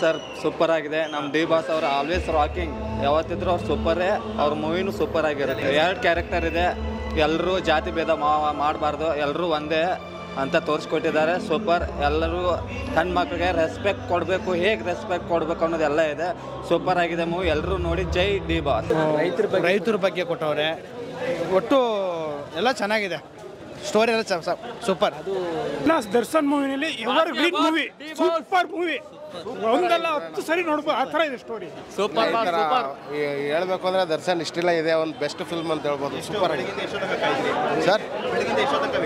Sir super ಆಗಿದೆ. ನಮ್ಮ D boss ಅವರು ಆಲ್ವೇಸ್ ರಾಕಿಂಗ್, ಯಾವತ್ತಿದ್ರು ಅವ್ರು ಸೂಪರೇ. ಅವ್ರ ಮೂವಿನೂ ಸೂಪರ್ ಆಗಿರುತ್ತೆ. 2 ಕ್ಯಾರೆಕ್ಟರ್ ಇದೆ, ಎಲ್ಲರೂ ಜಾತಿ ಭೇದ ಮಾಡಬಾರ್ದು, ಎಲ್ಲರೂ ಒಂದೇ ಅಂತ ತೋರಿಸ್ಕೊಟ್ಟಿದ್ದಾರೆ. ಸೂಪರ್. ಎಲ್ಲರೂ ಹೆಣ್ಮಕ್ಳಿಗೆ ರೆಸ್ಪೆಕ್ಟ್ ಕೊಡಬೇಕು, ಹೇಗೆ ರೆಸ್ಪೆಕ್ಟ್ ಕೊಡಬೇಕು ಅನ್ನೋದೆಲ್ಲ ಇದೆ. ಸೂಪರ್ ಆಗಿದೆ ಮೂವಿ, ಎಲ್ಲರೂ ನೋಡಿ. ಜೈ ಡಿ ಬಾಸ್. ರೈತರ ಬಗ್ಗೆ ಕೊಟ್ಟವ್ರೆ. ಒಟ್ಟು ಎಲ್ಲ ಚೆನ್ನಾಗಿದೆ, ಸ್ಟೋರಿ ಎಲ್ಲ ಸೂಪರ್. ದರ್ಶನ್ ಮೂವಿನಲ್ಲಿ evergreen movie, super movie. ಒಂದಲ್ಲ 10 ಸರಿ ನೋಡ್ಬೋದು, ಆ ಥರ ಇದೆ ಸ್ಟೋರಿ. ಸೂಪರ್. ಹೇಳ್ಬೇಕು ಅಂದ್ರೆ ದರ್ಶನ್ ಇಷ್ಟಿಲ್ಲ ಇದೆ ಒಂದು ಬೆಸ್ಟ್ ಫಿಲ್ಮ್ ಅಂತ ಹೇಳ್ಬೋದು. ಸೂಪರ್ ಆಗಿದೆ ಸರ್.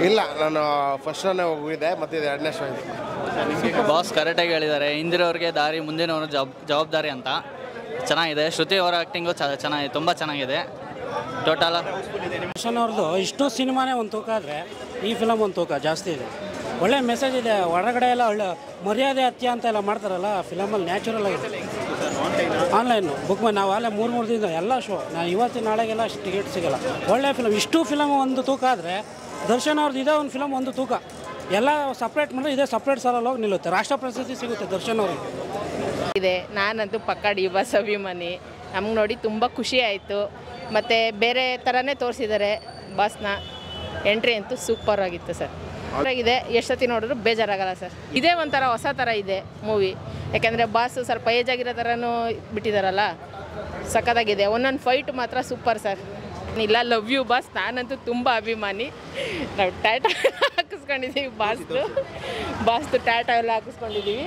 ಇಲ್ಲ, ನಾನು ಫಸ್ಟ್ ಶೋನೇ ಹೋಗಿದ್ದೆ, ಮತ್ತೆ ಇದು 2ನೇ ಶೋ ಇದೆ. ಬಾಸ್ ಕರೆಕ್ಟಾಗಿ ಹೇಳಿದ್ದಾರೆ. ಹಿಂದಿರೋರಿಗೆ ದಾರಿ, ಮುಂದಿನವರು ಜವಾಬ್ದಾರಿ ಅಂತ. ಚೆನ್ನಾಗಿದೆ. ಶ್ರುತಿ ಅವರ ಆ್ಯಕ್ಟಿಂಗು ಚೆನ್ನಾಗಿದೆ, ತುಂಬ ಚೆನ್ನಾಗಿದೆ. ಟೋಟಲ್ ದರ್ಶನ್ ಅವ್ರದ್ದು ಇಷ್ಟು ಸಿನಿಮಾನೇ ಒಂದು ತೂಕ ಆದರೆ ಈ ಫಿಲಮ್ ಒಂದು ತೂಕ ಜಾಸ್ತಿ ಇದೆ. ಒಳ್ಳೆ ಮೆಸೇಜ್ ಇದೆ. ಹೊರಗಡೆ ಎಲ್ಲ ಒಳ್ಳೆ ಮರ್ಯಾದೆ ಹತ್ಯೆ ಅಂತ ಎಲ್ಲ ಮಾಡ್ತಾರಲ್ಲ, ಫಿಲಮಲ್ಲಿ ನ್ಯಾಚುರಲ್ ಆಗಿದೆ. ಆನ್ಲೈನು ಬುಕ್ ಮಾಡಿ ನಾವು ಅಲ್ಲೇ 3 ದಿನದಿಂದ ಎಲ್ಲ ಶೋ, ನಾನು ಇವತ್ತಿನ ನಾಳೆಗೆಲ್ಲ ಅಷ್ಟು ಟಿಕೆಟ್ ಸಿಗೋಲ್ಲ. ಒಳ್ಳೆ ಫಿಲಮ್. ಇಷ್ಟು ಫಿಲಮ್ ಒಂದು ತೂಕ ಆದರೆ ದರ್ಶನ್ ಅವ್ರದ್ದು ಇದೇ ಒಂದು ಫಿಲಮ್ ಒಂದು ತೂಕ. ಎಲ್ಲ ಸಪ್ರೇಟ್ ಮಾಡಿದ್ರೆ ಇದೇ ಸಪ್ರೇಟ್ ಸಾಲಲ್ಲಿ ಹೋಗಿ ನಿಲ್ಲುತ್ತೆ. ರಾಷ್ಟ್ರ ಪ್ರಶಸ್ತಿ ಸಿಗುತ್ತೆ ದರ್ಶನ್ ಅವ್ರಿಗೆ. ಇದೆ. ನಾನಂತೂ ಪಕ್ಕ ಡಿ ಬಾಸ್ ಅಭಿಮಾನಿ. ನಮ್ಗೆ ನೋಡಿ ತುಂಬ ಖುಷಿ ಆಯಿತು. ಮತ್ತು ಬೇರೆ ಥರನೇ ತೋರಿಸಿದ್ದಾರೆ ಬಾಸ್ನ. ಎಂಟ್ರಿ ಅಂತೂ ಸೂಪರ್ ಆಗಿತ್ತು ಸರ್. ಆಗಿದೆ. ಎಷ್ಟು ಸತಿ ನೋಡಿದ್ರು ಬೇಜಾರಾಗಲ್ಲ ಸರ್. ಇದೇ ಒಂಥರ ಹೊಸ ಥರ ಇದೆ ಮೂವಿ. ಯಾಕೆಂದರೆ ಬಾಸ್ ಸ್ವಲ್ಪ ಏಜ್ ಆಗಿರೋ ಥರನೂ ಬಿಟ್ಟಿದ್ದಾರಲ್ಲ, ಸಖತ್ತಾಗಿದೆ. ಒಂದೊಂದು ಫೈಟ್ ಮಾತ್ರ ಸೂಪರ್ ಸರ್. ಇಲ್ಲ, ಲವ್ ಯು ಬಾಸ್. ನಾನಂತೂ ತುಂಬ ಅಭಿಮಾನಿ. ನಾವು ಟ್ಯಾಟೋ ಹಾಕಿಸ್ಕೊಂಡಿದ್ದೀವಿ, ಬಾಸ್ದು ಟ್ಯಾಟೋ ಎಲ್ಲ ಹಾಕಿಸ್ಕೊಂಡಿದ್ದೀವಿ.